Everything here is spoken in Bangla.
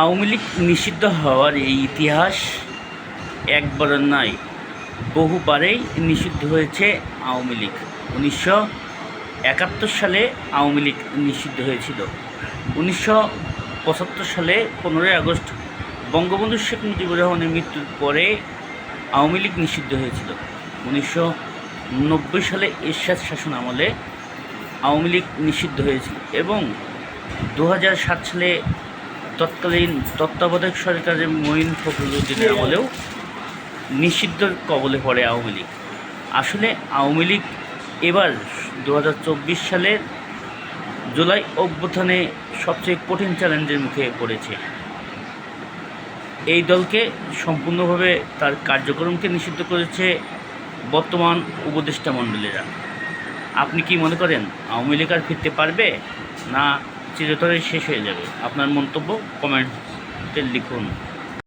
আওয়ামী লীগ নিষিদ্ধ হওয়ার এই ইতিহাস একবার নয়, বহুবারেই নিষিদ্ধ হয়েছে আওয়ামী লীগ। 1971 সালে আওয়ামী লীগ নিষিদ্ধ হয়েছিল। 1975 সালে 15ই আগস্ট বঙ্গবন্ধু শেখ মুজিবুর রহমানের মৃত্যুর পরে আওয়ামী লীগ নিষিদ্ধ হয়েছিল। 1990 সালে এরশাদ শাসন আমলে আওয়ামী লীগ নিষিদ্ধ হয়েছিল এবং 2007 সালে তৎকালীন তত্ত্বাবধায়ক সরকারের মঈন ফখরুদ্দিনের আমলেও নিষিদ্ধর কবলে পড়ে আওয়ামী লীগ। আসলে আওয়ামী লীগ এবার 2024 সালের জুলাই অভ্যুত্থানে সবচেয়ে কঠিন চ্যালেঞ্জের মুখে পড়েছে। এই দলকে সম্পূর্ণভাবে তার কার্যক্রমকে নিষিদ্ধ করেছে বর্তমান উপদেষ্টা মণ্ডলীরা। আপনি কি মনে করেন আওয়ামী লীগ আর ফিরতে পারবে, না চিরতরে শেষ হয়ে যাবে? আপনার মন্তব্য কমেন্টে লিখুন।